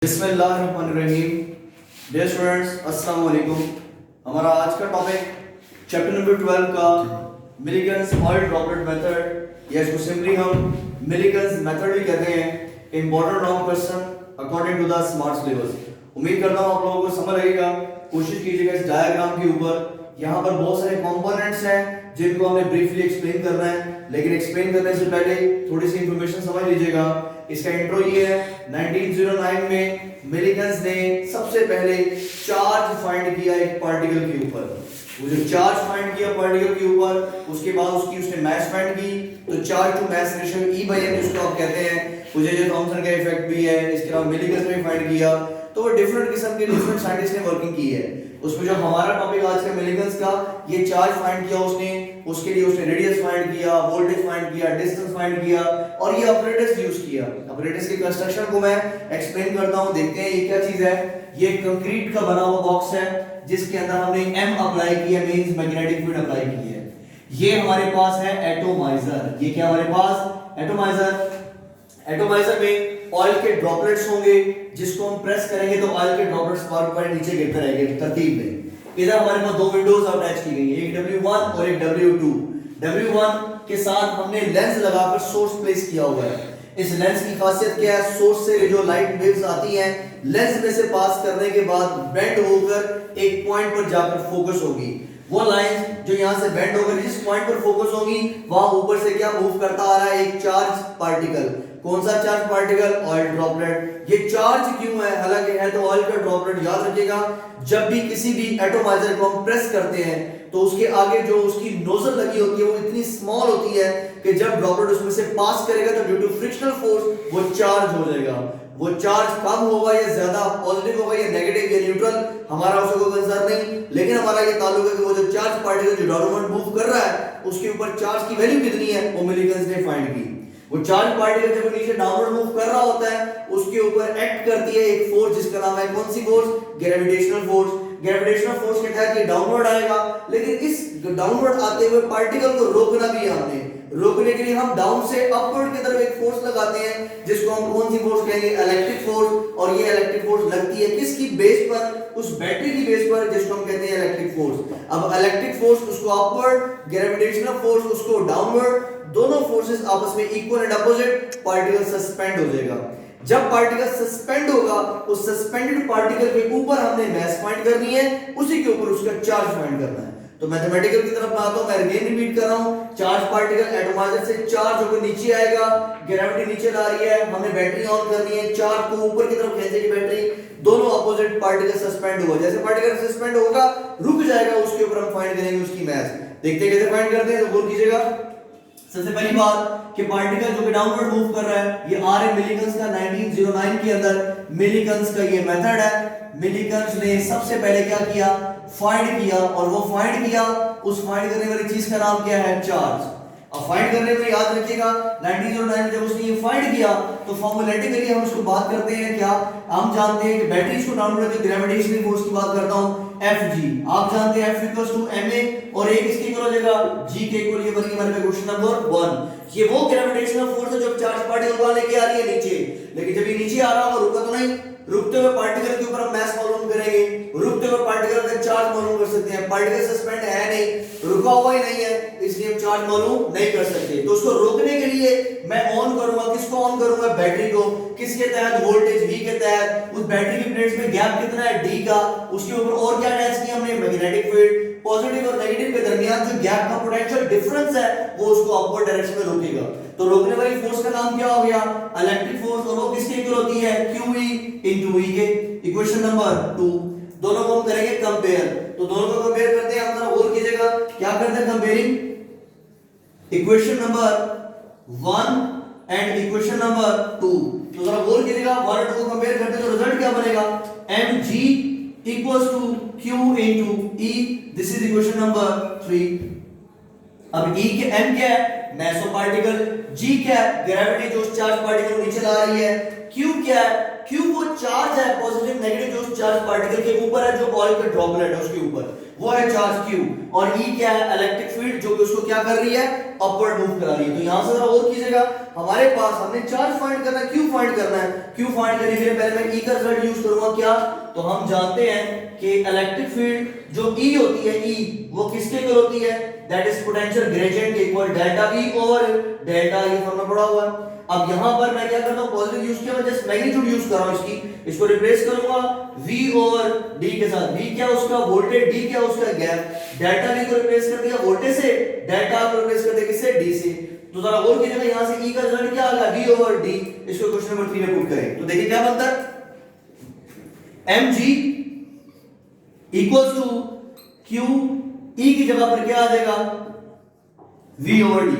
बिस्मिल्लाहिर्रहमानिर्रहीम। Dear students, अस्सलाम वालेकुम। हमारा आज का टॉपिक चैप्टर नंबर 12 का मिलिगन्स ऑयल ड्रॉपलेट मेथड या इसको सिंपली हम मिलिगन्स मेथड भी कहते हैं। Important long question according to the smart syllabus. उम्मीद करता हूँ आप लोगों को समझ लगेगा। कोशिश कीजिएगा इस डायग्राम के ऊपर, यहाँ पर बहुत सारे कंपोनेंट्स हैं जिनको हमें ब्रीफली एक्सप्लेन करना है, लेकिन एक्सप्लेन करने से पहले थोड़ी सी इंफॉर्मेशन समझ लीजिएगा। इसका इंट्रो ये है, 1909 में मिलिगन्स ने सबसे पहले चार्ज फाइंड किया एक पार्टिकल के ऊपर। वो जो चार्ज फाइंड किया पार्टिकल के ऊपर, उसके बाद उसने मास फाइंड की। तो charge to mass ratio E/m जिसको आप कहते हैं, मुझे जो थॉमसन का इफेक्ट भी है, इसके अलावा मिलिगन्स ने फाइंड किया। तो वो डिफरेंट किस्म के डिफरेंट साइंटिस्ट ने वर्किंग की है। उसमें जो हमारा टॉपिक आज का मिलिगन्स का, ये चार्ज फाइंड किया उसने, उसके लिए उसने रेडियस फाइंड किया, वोल्टेज फाइंड किया, डिस्टेंस फाइंड किया और ये ऑपरेटर्स यूज किया। ऑपरेटर्स के कंस्ट्रक्शन को मैं एक्सप्लेन करता हूं। देखते हैं ये क्या चीज है। ये कंक्रीट का बना हुआ बॉक्स है जिसके अंदर हमने M अप्लाई किया, मींस मैग्नेटिक फील्ड अप्लाई की है। ये हमारे पास है एटोमाइजर। ये क्या हमारे पास एटोमाइजर। एटोमाइजर में ऑयल के ड्रॉपलेट्स होंगे जिसको हम प्रेस करेंगे तो ऑयल के ड्रॉपलेट्स बार-बार नीचे गिरते रहेंगे तरतीब में। इधर हमारे पास दो विंडोज अटैच की गई है, एक W1 और एक W2। W1 के साथ हमने लेंस लगाकर सोर्स प्लेस किया हुआ है। इस लेंस की खासियत क्या है, सोर्स से जो लाइट वेव्स आती हैं लेंस में से पास करने के बाद बेंड होकर एक पॉइंट पर जाकर फोकस होगी। वो लाइन जो यहां से बेंड होकर जिस पॉइंट पर फोकस होगी, वहां ऊपर से क्या मूव करता आ रहा है, एक चार्ज पार्टिकल। कौन सा चार्ज पार्टिकल? Oil droplet. ये चार्ज क्यों है? हालांकि है तो ऑयल का ड्रॉपलेट। याद रखिएगा, जब भी किसी भी एटोमाइजर को हम प्रेस करते हैं तो उसके आगे जो उसकी नोजल लगी होती है वो इतनी स्मॉल होती है कि जब ड्रॉपलेट उसमें से पास करेगा तो ड्यू टू फ्रिक्शनल फोर्स वो चार्ज हो जाएगा। वो चार्ज कम होगा या ज्यादा, पॉजिटिव होगा या नेगेटिव या न्यूट्रल, हमारा उससे कोई कंसर्न नहीं। लेकिन हमारा ये ताल्लुक है कि वो जो चार्ज पार्टिकल जो डाउनवर्ड मूव कर रहा है उसके ऊपर चार्ज की वैल्यू कितनी है, वो मिलिगन्स ने फाइंड की। वो चार्ज पार्टिकल जब नीचे डाउनवर्ड मूव कर रहा होता है उसके ऊपर एक्ट करती है एक फोर्स जिसका नाम है कौन सी force? Gravitational force. Gravitational force के तहत ये डाउनवर्ड आएगा, लेकिन इस डाउनवर्ड आते हुए पार्टिकल को रोकना भी है हमने। रोकने के लिए हम डाउन से अपवर्ड की तरफ एक फोर्स लगाते हैं जिसको हम कौन सी फोर्स कहेंगे? Electric force. और ये इलेक्ट्रिक फोर्स लगती है किसकी बेस पर? उस बैटरी की बेस पर, जिसको हम कहते हैं इलेक्ट्रिक फोर्स। अब इलेक्ट्रिक फोर्स उसको अपवर्ड, ग्रेविटेशनल फोर्स उसको डाउनवर्ड, दोनों फोर्सेस आपस में equal and opposite, particle suspend हो जाएगा। जब पार्टिकल सस्पेंड होगा, उस सस्पेंडेड पार्टिकल के ऊपर हमने मास फाइंड करनी है, उसी के ऊपर उसका चार्ज फाइंड करना है। तो मैथमेटिकल की तरफ आता हूं, मैं अगेन रिपीट कर रहा हूं। चार्ज पार्टिकल एटोमाइजर से चार्ज होकर नीचे आएगा, ग्रेविटी नीचे ला रही है, हमें बैटरी ऑन करनी है, चार्ज को ऊपर की तरफ खींचेगी बैटरी, दोनों अपोजिट पार्टिकल सस्पेंड होगा। जैसे पार्टिकल सस्पेंड होगा, रुक जाएगा, उसके ऊपर हम फाइंड करेंगे उसकी मास। देखते हैं कैसे फाइंड करते हैं, तो गौर कीजिएगा। सबसे पहली बात कि पार्टिकल जो कि डाउनवर्ड मूव कर रहा है, ये आर मिलिगन्स का 1909 के अंदर मिलिगन्स का ये मेथड है। मिलिगन्स ने सबसे पहले क्या किया? फाइंड किया। और वो फाइंड किया, उस फाइंड करने वाली चीज का नाम क्या है? चार्ज। अब फाइंड करने में याद रखिएगा 1909 में जब उसने ये फाइंड किया तो फॉर्मूलेटिकली हम उसको बात करते हैं क्या? हम जानते हैं कि बैटरीज को डाउनवर्ड करके ग्रेविटेशनल फोर्स की बात करता हूं, Fg। आप जानते हैं F ma, और एक इसके इक्वल हो जाएगा g के इक्वल। ये बनेगी हमारे क्वेश्चन नंबर 1। ये वो ग्रेविटेशनल फोर्स है जो चार्ज पार्टिकल को लेके आ रही है नीचे, लेकिन जब ये नीचे आ रहा होगा, रुका तो नहीं। रुकते हुए पार्टिकल के ऊपर हम मास मालूम करेंगे, रुकते हुए पार्टिकल का चार्ज मालूम कर सकते हैं। पार्टिकल सस्पेंड है नहीं, रुका हुआ ही नहीं है, इसलिए हम चार्ज मालूम नहीं कर सकते। तो उसको रोकने के लिए मैं ऑन करूंगा, किसको ऑन करूंगा? बैटरी को। किसके तहत? वोल्टेज V के तहत। उस बैटरी की प्लेट्स में गैप कितना है? D का। उसके ऊपर और क्या अटैच किया हमने? Magnetic field. पॉजिटिव और नेगेटिव के दरमियान जो गैप का पोटेंशियल डिफरेंस है वो उसको अपवर्ड डायरेक्शन में रोकेगा। तो रोकने वाली फोर्स का नाम क्या हो गया? Electric force. और वो किसके इक्वल होती है? QE into E के। Equation number 2। दोनों को हम करेंगे कंपेयर। तो दोनों को कंपेयर करते हैं, आप जरा गौर कीजिएगा क्या करते हैं comparing. Equation number 1 and equation number 2। तो जरा गौर कीजिएगा, 1 और 2 को कंपेयर करते हैं तो रिजल्ट क्या बनेगा? mg equals to q into e। This is equation number 3। अब E के M क्या है? Mass of particle. G क्या है? ग्रेविटी जो चार्ज पार्टिकल को नीचे ला रही है। Q क्या है? क्यू वो चार्ज है पॉजिटिव नेगेटिव जो चार्ज पार्टिकल के ऊपर है, जो ऑयल का ड्रॉपलेट है उसके ऊपर, वो है चार्ज क्यू। और ई क्या है, इलेक्ट्रिक फील्ड जो कि उसको क्या कर रही है, अपवर्ड मूव करा रही है। तो यहां से जरा और कीजिएगा, हमारे पास हमने चार्ज फाइंड करना है, क्यू फाइंड करना है। क्यू फाइंड करने के लिए पहले मैं ई का रिजल्ट यूज करूंगा क्या, तो हम जानते हैं कि इलेक्ट्रिक फील्ड जो ई होती है, ई वो किसके इक्वल होती है, that is potential gradient equal delta E over delta, ये फॉर्मूला पड़ा हुआ है। अब यहां पर मैं क्या करता हूं, पॉजिटिव यूज किया, मैं जस्ट मैग्नीट्यूड यूज कर रहा हूं इसकी, इसको रिप्लेस करूंगा v ओवर d के साथ। v क्या उसका वोल्टेज, d क्या उसका गैप, डेल्टा v को रिप्लेस कर दिया वोल्टेज से, डेल्टा को रिप्लेस कर दिया किससे, d से। तो जरा और कीजिएगा, यहां से e का रिजल्ट क्या आ गया, v ओवर d। इसको क्वेश्चन नंबर 3 में पुट करें तो देखिए क्या बनता है, mg equals to q, e की जगह पर क्या आ जाएगा, v ओवर d।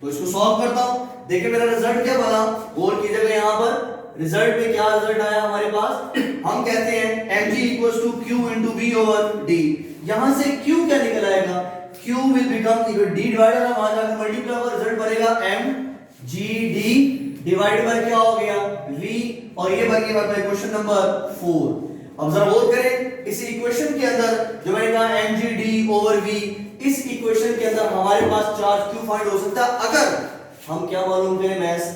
तो इसको सॉल्व करता हूं, देखिए मेरा रिजल्ट क्या बना, और कीजिएगा यहां पर रिजल्ट में क्या रिजल्ट आया हमारे पास, हम कहते हैं mg equals to q into v over d। यहां से q क्या निकल आएगा, q will become d divided, हम आ जाकर मल्टीप्लाई होगा, रिजल्ट बनेगा mgd डिवाइड बाय क्या हो गया v, और ये बन गया हमारा क्वेश्चन नंबर 4। अब जरा और करें, इस इक्वेशन के अंदर जो मैंने कहा mgd ओवर v, इस इक्वेशन के अंदर हमारे पास चार्ज q फाइंड हो सकता है अगर हम क्या मालूम करें, मैस,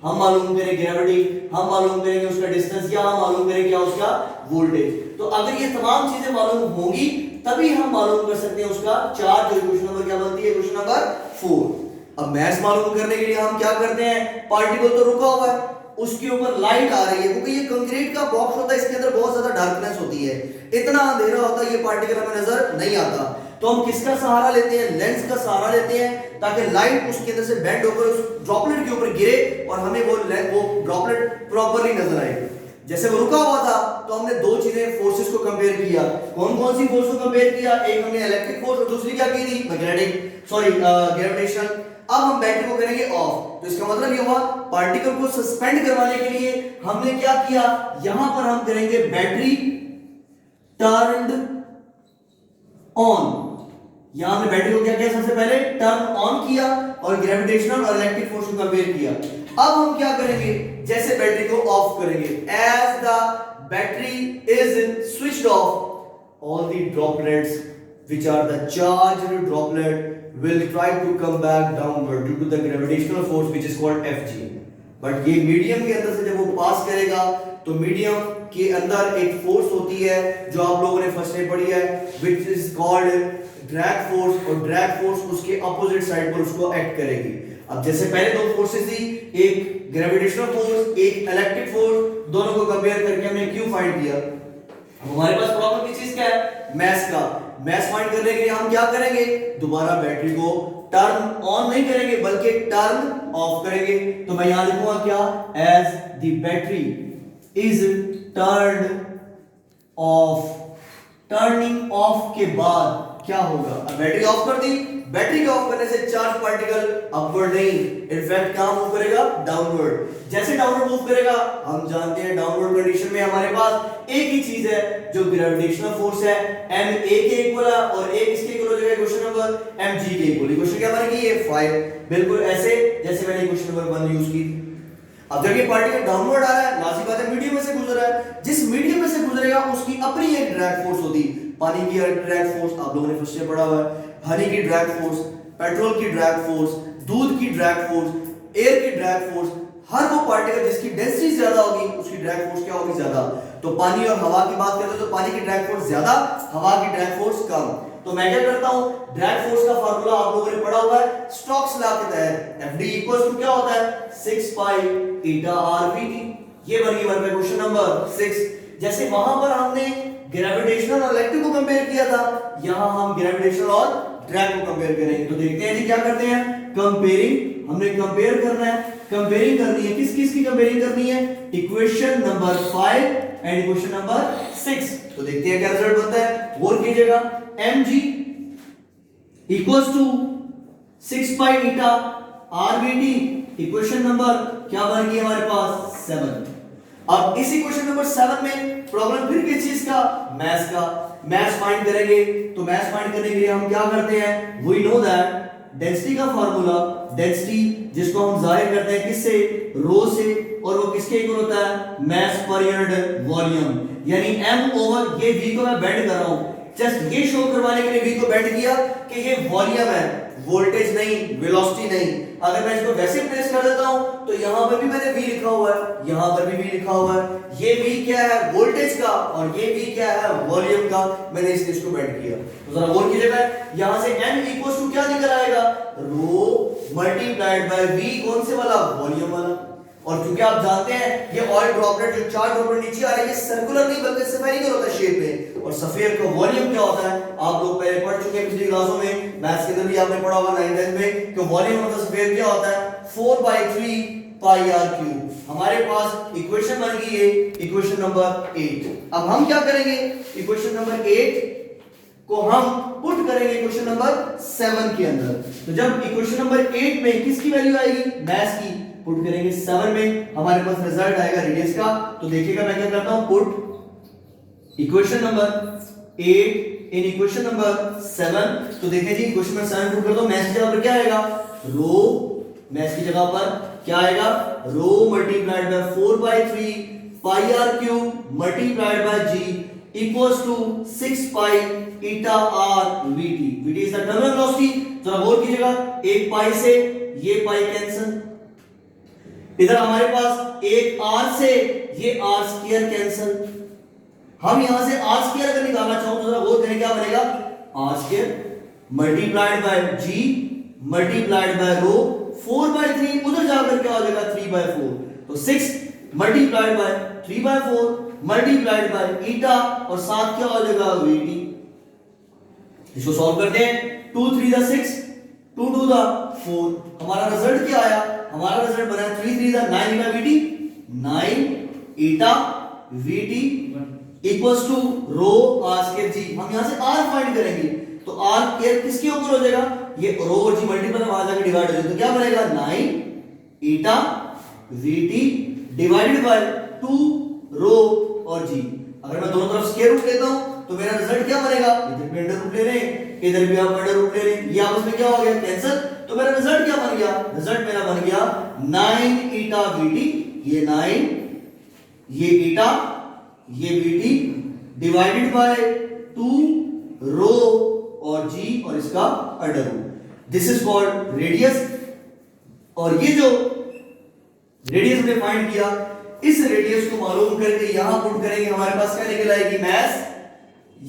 हम मालूम करें ग्रेविटी, हम मालूम करेंगे उसका डिस्टेंस, या हम मालूम करें क्या उसका वोल्टेज। तो अगर ये तमाम चीजें मालूम होंगी तभी हम मालूम कर सकते हैं उसका चार्ज। जो क्वेश्चन नंबर क्या बनती है, क्वेश्चन नंबर 4। अब मैस मालूम करने के लिए हम क्या करते हैं, पार्टिकल तो रुका हुआ है, उसके ऊपर लाइट आ रही है, क्योंकि ये कंक्रीट का बॉक्स होता है, इसके अंदर बहुत ज्यादा डार्कनेस होती है, इतना अंधेरा होता है, ये पार्टिकल हमें नजर नहीं आता। तो हम किसका सहारा लेते हैं, लेंस का सहारा लेते हैं, ताकि लाइट उसके अंदर से बेंड होकर उस ड्रॉपलेट के ऊपर गिरे और हमें वो ड्रॉपलेट प्रॉपर्ली नजर आए। जैसे वो रुका हुआ था तो हमने दो चीजें फोर्सेस को कंपेयर किया, कौन कौन सी फोर्स को कंपेयर किया, एक हमने इलेक्ट्रिक फोर्स और दूसरी क्या की थी, ग्रेविटेशनल। अब हम बैटरी को करेंगे ऑफ, तो इसका मतलब ये हुआ पार्टिकल को सस्पेंड करवाने के लिए हमने क्या किया, यहां पर हम करेंगे बैटरी टर्न्ड ऑन। यहां हमने बैटरी को क्या किया, सबसे पहले टर्न ऑन किया और ग्रेविटेशनल और इलेक्ट्रिक फोर्स को कंपेयर किया। अब हम क्या करेंगे, जैसे बैटरी को ऑफ करेंगे, as the battery is switched off, all the droplets which are the charged droplet will try to come back downward due to the gravitational force which is called Fg। But ये medium के अंदर से जब वो पास करेगा तो medium के अंदर एक फोर्स होती है जो आप लोगों ने फर्स्ट में पढ़ी है, which is called drag force, और ड्रैग फोर्स उसके अपोजिट साइड पर उसको एक्ट करेगी। अब जैसे पहले दो फोर्सेस थी, एक ग्रेविटेशनल फोर्स, एक इलेक्ट्रिक फोर्स, दोनों को कंपेयर करके हमने क्यू फाइंड किया। अब हमारे पास प्रॉब्लम किस चीज का है, मैस का। मैस फाइंड करने के लिए हम क्या करेंगे, दोबारा बैटरी को टर्न ऑन नहीं करेंगे बल्कि टर्न ऑफ करेंगे। तो मैं यहां लिखूंगा क्या, as the battery is turned off. Turning off के बाद क्या होगा, अब बैटरी ऑफ कर दी, बैटरी के ऑफ करने से चार्ज पार्टिकल अपवर्ड नहीं, इनफैक्ट कहां मूव करेगा, डाउनवर्ड। जैसे डाउनवर्ड मूव करेगा, हम जानते हैं डाउनवर्ड कंडीशन में हमारे पास एक ही चीज है जो ग्रेविटेशनल फोर्स है, m a के इक्वल है और a किसके इक्वल हो जाएगा, क्वेश्चन नंबर mg के इक्वल। क्वेश्चन क्या बनेगी, ये 5, बिल्कुल ऐसे जैसे मैंने क्वेश्चन नंबर 1 यूज की। अब जब ये पार्टिकल डाउनवर्ड आ रहा है, लाजिम बात है मीडियम में से गुजर रहा है, जिस मीडियम में से गुजरेगा उसकी अपनी एक ड्रैग फोर्स होती है। पानी की ड्रैग फोर्स आप लोगों ने फर्स्ट में पढ़ा हुआ है, हनी की ड्रैग फोर्स, पेट्रोल की ड्रैग फोर्स, दूध की ड्रैग फोर्स, एयर की ड्रैग फोर्स, हर वो पार्टिकल जिसकी डेंसिटी ज्यादा होगी उसकी ड्रैग फोर्स क्या होगी, ज्यादा। तो पानी और हवा की बात करें तो पानी की ड्रैग फोर्स ज्यादा, हवा की ड्रैग फोर्स कम। तो मैं क्या करता हूं, ड्रैग फोर्स का फार्मूला आप लोगों ने पढ़ा हुआ है स्टोक्स लॉ के तहत, Fd इक्वल्स टू क्या होता है, 6 पाई eta rvt। ये बन गई हमारे क्वेश्चन नंबर 6। जैसे वहां पर हमने ग्रेविटेशनल और इलेक्ट्रिक को कंपेयर किया था, यहां हम ग्रेविटेशनल और ड्रैग को कंपेयर करेंगे। तो देखते हैं जी क्या करते हैं, कंपेयरिंग। हमने कंपेयर करना है, कंपेयरिंग करनी है, किस किस की कंपेयरिंग करनी है, equation number 5 and equation number 6। तो देखते हैं क्या रिजल्ट बनता है, गौर कीजिएगा, mg equals to 6 pi eta rvt। Equation number क्या बन गई हमारे पास, 7। अब इस इक्वेशन नंबर 7 में प्रॉब्लम फिर किस चीज का, मैस का। मैस फाइंड करेंगे, तो मैस फाइंड करने के लिए हम क्या करते हैं, वी नो दैट डेंसिटी का फार्मूला, डेंसिटी जिसको हम जाहिर करते हैं किससे, रो से, और वो किसके इक्वल होता है, मास पर यूनिट वॉल्यूम, यानी m ओवर ये v को मैं बेंड कर रहा हूं, जस्ट ये शो करवाने के लिए v को बेंड किया कि ये वॉल्यूम है, वोल्टेज नहीं, वेलोसिटी नहीं। अगर मैं इसको वैसे प्लेस कर देता हूं तो यहां पर भी मैंने v लिखा हुआ है, यहां पर भी v लिखा हुआ है, ये v क्या है, वोल्टेज का, और ये v क्या है, वॉल्यूम का। मैंने इसको बेंड किया तो जरा गौर कीजिएगा, यहां से m इक्वल्स टू क्या निकल आएगा, रो मल्टीप्लाइड बाय v, कौन से वाला, वॉल्यूम वाला। और क्योंकि आप जानते हैं ये ऑयल ड्रॉपलेट जो 4 ड्रॉपलेट नीचे आ रहे हैं ये सर्कुलर नहीं बल्कि स्फेरिकल होता है शेप में, और सफेयर का वॉल्यूम क्या होता है आप लोग पहले पढ़ चुके हैं पिछली क्लासों में, मैथ्स के अंदर भी आपने पढ़ा होगा 9th में कि वॉल्यूम ऑफ द स्फेयर क्या होता है, 4/3 पाई r क्यूब। हमारे पास इक्वेशन बन गई है, इक्वेशन नंबर 8। अब हम क्या करेंगे, इक्वेशन नंबर 8 को हम पुट करेंगे इक्वेशन नंबर 7 के अंदर। तो जब इक्वेशन नंबर 8 में किसकी वैल्यू आएगी, मास की, पुट करेंगे 7 में, हमारे पास रिजल्ट आएगा रेडियस का। तो देखिएगा मैं क्या करता हूं, put equation number 8 in equation number 7। तो देखिए जी इक्वेशन नंबर 7 पुट कर दो, मास की जगह पर क्या आएगा, रो, मास की जगह पर क्या आएगा, rho multiplied by 4/3 pi r cube multiplied by g equals to 6 pi eta r vt। vt is the terminal velocity. जरा गौर कीजिएगा, एक पाई से ये पाई कैंसिल, इधर हमारे पास एक r से ये r स्क्वायर कैंसिल। हम यहां से r स्क्वायर अगर निकालना चाहो तो जरा गौर करें क्या बनेगा, r square multiplied by g multiplied by rho 4/3, उधर जाकर क्या हो जाएगा 3/4। तो 6 multiplied by 3/4 multiplied by eta और साथ क्या हो जाएगा vt। इसको सॉल्व करते हैं, 2 3 द 6 2 2 द 4। हमारा रिजल्ट क्या आया, हमारा रिजल्ट बना 3 3 the 9 eta vt, 9 eta vt equals to rho r square g। हम यहां से r फाइंड करेंगे तो r स्क्वायर किसके ऊपर हो जाएगा, ये रो और g मल्टीपल वहां जाकर डिवाइड हो जाएगा, तो क्या बनेगा 9 eta vt डिवाइडेड बाय 2 रो और g। अगर मैं दोनों तरफ स्क्वायर रूट लेता हूं तो मेरा रिजल्ट क्या बनेगा, इधर भी अंडर रूट ले रहे हैं, इधर भी आप अंडर रूट ले रहे हैं, ये आपस में क्या हो गया कैंसिल। तो मेरा रिजल्ट क्या बन गया, रिजल्ट मेरा बन गया 9 eta vt, ये 9 ये eta ये vt डिवाइडेड बाय 2 रो और g और इसका under root. This is called radius. और ये जो रेडियस हमने फाइंड किया, इस रेडियस को मालूम करके यहां पुट करेंगे, हमारे पास क्या निकल आएगी, मास।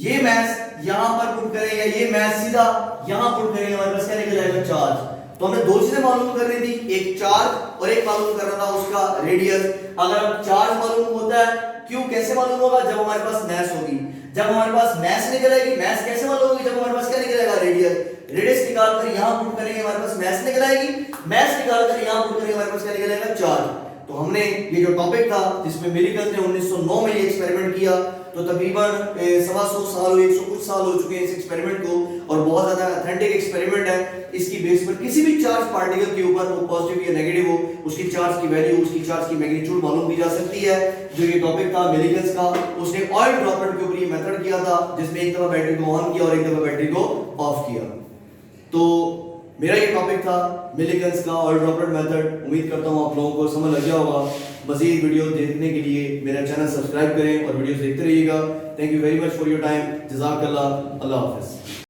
ये मास यहां पर पुट करेंगे, ये मास सीधा यहां पुट करेंगे, हमारे पास क्या निकल आएगा, चार्ज। तो हमने दो चीजें मालूम करनी थी, एक चार्ज और एक मालूम करना था उसका रेडियस। अगर चार्ज मालूम होता है, क्यों कैसे मालूम होगा, जब हमारे पास मास होगी, जब हमारे पास मास निकलेगी, मास कैसे मालूम होगी, जब हमारे पास क्या निकलेगा, रेडियस। रेडियस निकालकर यहां पुट करेंगे, हमारे पास मास निकल आएगी, मास निकालकर यहां पुट करेंगे, हमारे पास क्या निकलेगा, चार्ज। तो हमने ये जो टॉपिक था जिसमें मिलिकन ने 1909 में ये एक्सपेरिमेंट किया, तो तकरीबन 125 साल 100 कुछ साल हो चुके हैं इस एक्सपेरिमेंट को, और बहुत ज्यादा ऑथेंटिक एक्सपेरिमेंट है। इसकी बेस पर किसी भी चार्ज पार्टिकल के ऊपर, वो पॉजिटिव या नेगेटिव हो, उसकी चार्ज की वैल्यू, उसकी चार्ज की मैग्नीट्यूड मालूम की जा सकती है। जो ये टॉपिक था मिलिकन का, उसने ऑयल ड्रॉपलेट के ऊपर ये मेथड किया था, जिसमें एक दफा बैटरी को ऑन किया और एक दफा बैटरी को ऑफ किया। तो मेरा ये टॉपिक था मिलिकन्स का ऑयल ड्रॉपलेट मेथड। उम्मीद करता हूँ आप लोगों को समझ लग गया होगा। मज़ीद वीडियो देखने के लिए मेरा चैनल सब्सक्राइब करें और वीडियोस देखते रहिएगा। Thank you very much for your time. जज़ाकल्लाह। अल्लाह हाफ़िज़।